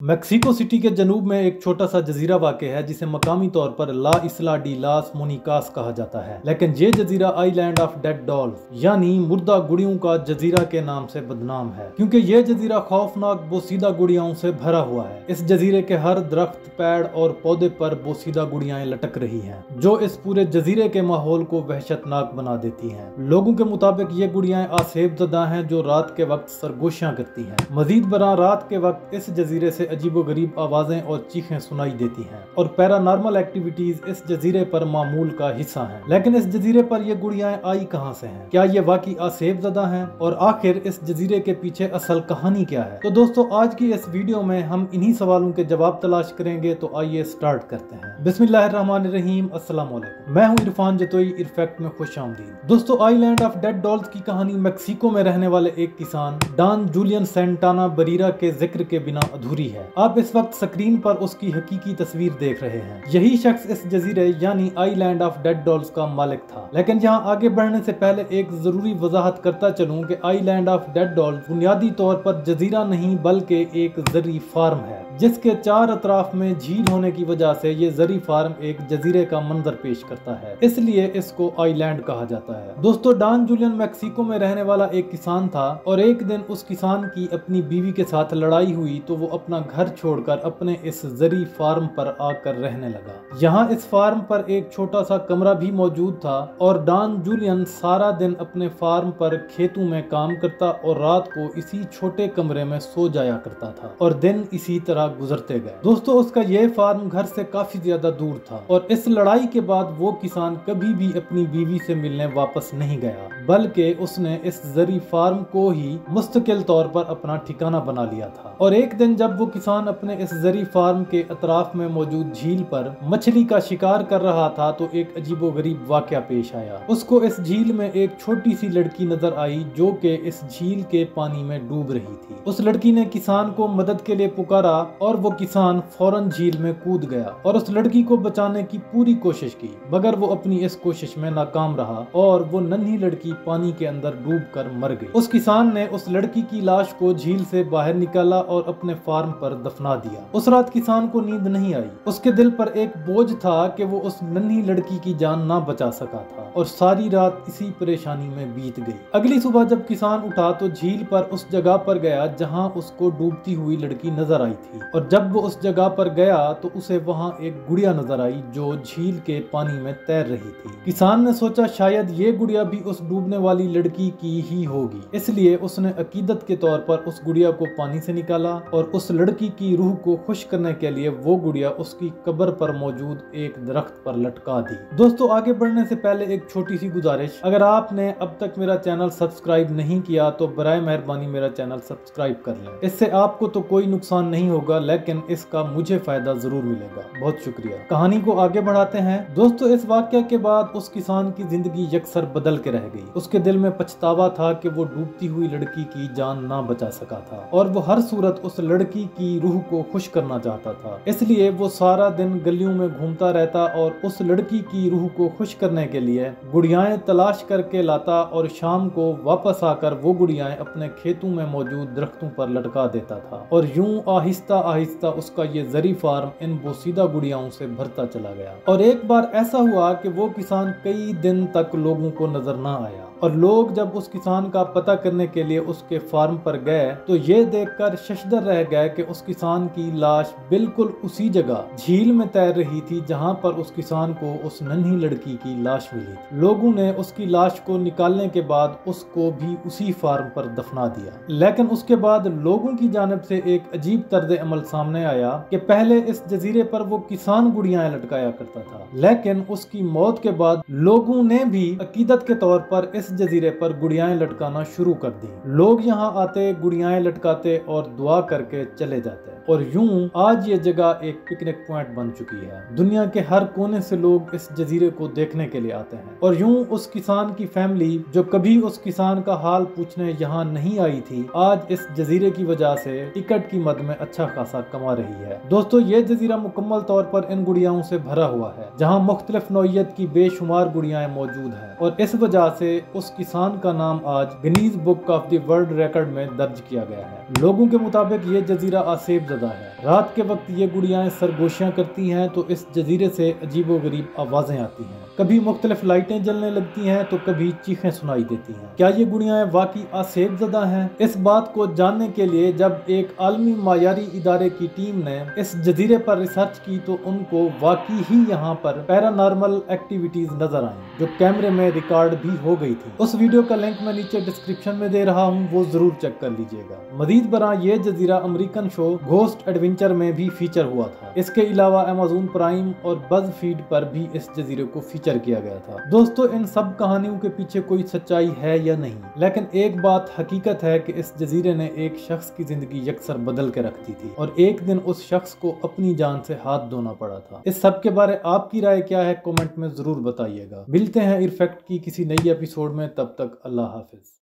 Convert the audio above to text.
Mexico city के जनूब में एक छोटा सा जजीरा वाक़ है जिसे मकामी तौर पर ला इसला डी लास मोनिकास कहा जाता है, लेकिन ये जजीरा आइलैंड ऑफ डेड डॉल्स यानी मुर्दा गुड़ियों का जजीरा के नाम से बदनाम है, क्योंकि ये जजीरा खौफनाक बोसीदा गुड़ियाओं से भरा हुआ है। इस जजीरे के हर दरख्त, पेड़ और पौधे पर बोसीदा गुड़ियाएं लटक रही हैं, जो इस पूरे जजीरे के माहौल को वहशतनाक बना देती हैं। लोगों के मुताबिक ये गुड़ियाएं आसेबजदा हैं जो रात के वक्त सरगोशियां करती हैं। मजीद बरां रात के वक्त इस जजीरे से अजीबोगरीब आवाजें और चीखें सुनाई देती हैं और पैरानॉर्मल एक्टिविटीज इस जजीरे पर मामूल का हिस्सा हैं। लेकिन इस जजीरे पर ये गुड़ियाएं आई कहां से हैं? क्या ये वाकई आसेबजदा हैं? और आखिर इस जजीरे के पीछे असल कहानी क्या है? तो दोस्तों, आज की इस वीडियो में हम इन्हीं सवालों के जवाब तलाश करेंगे। तो आइए स्टार्ट करते हैं। बिस्मिल्लाहिर्रहमानिर्रहीम। अस्सलाम वालेकुम। मैं हूं इरफान जतोई। इरफेक्ट में खुशामदीद। दोस्तों, आइलैंड ऑफ डेड डॉल्स की कहानी मेक्सिको में रहने वाले एक किसान डॉन जूलियन सेंटाना बरीरा के जिक्र के बिना अधूरी है। आप इस वक्त स्क्रीन पर उसकी हकीकी तस्वीर देख रहे हैं। यही शख्स इस जजीरे यानी आइलैंड ऑफ डेड डॉल्स का मालिक था। लेकिन यहाँ आगे बढ़ने से पहले एक जरूरी वजाहत करता चलूं कि आइलैंड ऑफ डेड डॉल्स बुनियादी तौर पर जजीरा नहीं बल्कि एक जरी फार्म है, जिसके चार अतराफ में झील होने की वजह से ये जरी फार्म एक जजीरे का मंजर पेश करता है, इसलिए इसको आइलैंड कहा जाता है। दोस्तों, डॉन जूलियन मेक्सिको में रहने वाला एक किसान था और एक दिन उस किसान की अपनी बीवी के साथ लड़ाई हुई तो वो अपना घर छोड़कर अपने इस जरी फार्म पर आकर रहने लगा। यहाँ इस फार्म पर एक छोटा सा कमरा भी मौजूद था और डॉन जूलियन सारा दिन अपने फार्म पर खेतों में काम करता और रात को इसी छोटे कमरे में सो जाया करता था और दिन इसी तरह गुजरते गए। दोस्तों, उसका यह फार्म घर से काफी ज्यादा दूर था और इस लड़ाई के बाद वो किसान कभी भी अपनी बीवी से मिलने वापस नहीं गया, बल्कि उसने इस जरी फार्म को ही मुस्तकिल तौर पर अपना ठिकाना बना लिया था। और एक दिन जब वो किसान अपने इस जरी फार्म के अतराफ में मौजूद झील पर मछली का शिकार कर रहा था तो एक अजीबोगरीब वाकया पेश आया। उसको इस झील में एक छोटी सी लड़की नजर आई जो कि इस झील के पानी में डूब रही थी। उस लड़की ने किसान को मदद के लिए पुकारा और वो किसान फौरन झील में कूद गया और उस लड़की को बचाने की पूरी कोशिश की, मगर वो अपनी इस कोशिश में नाकाम रहा और वो नन्ही लड़की पानी के अंदर डूबकर मर गई। उस किसान ने उस लड़की की लाश को झील से बाहर निकाला और अपने फार्म पर दफना दिया। उस रात किसान को नींद नहीं आई। उसके दिल पर एक बोझ था कि वो उस नन्ही लड़की की जान ना बचा सका था और सारी रात इसी परेशानी में बीत गई। अगली सुबह जब किसान उठा तो झील पर उस जगह पर गया जहां उसको डूबती हुई लड़की नजर आई थी और जब वो उस जगह पर गया तो उसे वहां एक गुड़िया नजर आई जो झील के पानी में तैर रही थी। किसान ने सोचा शायद ये गुड़िया भी उस डूबने वाली लड़की की ही होगी, इसलिए उसने अकीदत के तौर पर उस गुड़िया को पानी से निकाला और उस लड़की की रूह को खुश करने के लिए वो गुड़िया उसकी कब्र पर मौजूद एक दरख्त पर लटका दी। दोस्तों, आगे बढ़ने से पहले एक छोटी सी गुजारिश, अगर आपने अब तक मेरा चैनल सब्सक्राइब नहीं किया तो बराए मेहरबानी मेरा चैनल सब्सक्राइब कर लें। इससे आपको तो कोई नुकसान नहीं होगा, लेकिन इसका मुझे फायदा जरूर मिलेगा। बहुत शुक्रिया। कहानी को आगे बढ़ाते हैं। दोस्तों, इस वाकया के बाद उस किसान की जिंदगी यकसर बदल के रह गई। उसके दिल में पछतावा था कि वो डूबती हुई लड़की की जान ना बचा सका था और वो हर सूरत उस लड़की की रूह को खुश करना चाहता था। इसलिए वो सारा दिन गलियों में घूमता रहता और उस लड़की की रूह को खुश करने के लिए गुड़ियाएं तलाश करके लाता और शाम को वापस आकर वो गुड़ियाएं अपने खेतों में मौजूद दरख्तों पर लटका देता था और यूं आहिस्ता आहिस्ता उसका ये जरी फार्म इन बोसीदा गुड़ियाओं से भरता चला गया। और एक बार ऐसा हुआ कि वो किसान कई दिन तक लोगों को नजर ना आया और लोग जब उस किसान का पता करने के लिए उसके फार्म पर गए तो ये देखकर शशदर रह गए कि उस किसान की लाश बिल्कुल उसी जगह झील में तैर रही थी जहां पर उस किसान को उस नन्ही लड़की की लाश मिली थी। लोगों ने उसकी लाश को निकालने के बाद उसको भी उसी फार्म पर दफना दिया। लेकिन उसके बाद लोगों की जानिब से एक अजीब तर्ज अमल सामने आया कि पहले इस जजीरे पर वो किसान गुड़ियाएं लटकाया करता था, लेकिन उसकी मौत के बाद लोगों ने भी अकीदत के तौर पर इस जजीरे पर गुड़ियाएं लटकाना शुरू कर दी। लोग यहाँ आते, गुड़ियाएं लटकाते और दुआ करके चले जाते और यूं आज ये जगह एक पिकनिक पॉइंट बन चुकी है। दुनिया के हर कोने से लोग इस जजीरे को देखने के लिए आते हैं और यूं उस किसान की फैमिली जो कभी उस किसान का हाल पूछने यहाँ नहीं आई थी, आज इस जजीरे की वजह से टिकट की मद में अच्छा खासा कमा रही है। दोस्तों, ये जजीरा मुकम्मल तौर पर इन गुड़ियाओं से भरा हुआ है जहाँ मुख्तलिफ नौइयत की बेशुमार गुड़ियाएं मौजूद हैं और इस वजह से उस किसान का नाम आज Guinness book of the world record में दर्ज किया गया है। लोगों के मुताबिक ये जजीरा आसेबजदा है रात के वक्त ये गुड़ियाएं सरगोशियां करती हैं तो इस जजीरे से अजीबोगरीब आवाजें आती हैं। कभी मुख्तलिफ लाइटें जलने लगती हैं तो कभी चीखें सुनाई देती हैं। क्या ये गुड़ियाएं वाकई आसेबज़दा हैं? इस बात को जानने के लिए जब एक आलमी मायारी इदारे की टीम ने इस जजीरे पर रिसर्च की तो उनको वाकई ही यहाँ पर पैरानॉर्मल एक्टिविटीज नजर आई जो कैमरे में रिकॉर्ड भी हो गई थी। उस वीडियो का लिंक मैं नीचे डिस्क्रिप्शन में दे रहा हूँ, वो जरूर चेक कर लीजिएगा। मजीद बरा ये जजीरा अमेरिकन शो घोस्ट एडवेंचर में भी फीचर हुआ था। इसके अलावा अमेज़न प्राइम और बज़ फीड पर भी इस जजीरे को फीचर किया गया था। दोस्तों, इन सब कहानियों के पीछे कोई सच्चाई है या नहीं, लेकिन एक बात हकीकत है कि इस जजीरे ने एक शख्स की जिंदगी यकसर बदल के रख दी थी और एक दिन उस शख्स को अपनी जान से हाथ धोना पड़ा था। इस सब के बारे आपकी राय क्या है? कमेंट में जरूर बताइएगा। मिलते हैं इरफेक्ट की किसी नई एपिसोड में, तब तक अल्लाह हाफिज।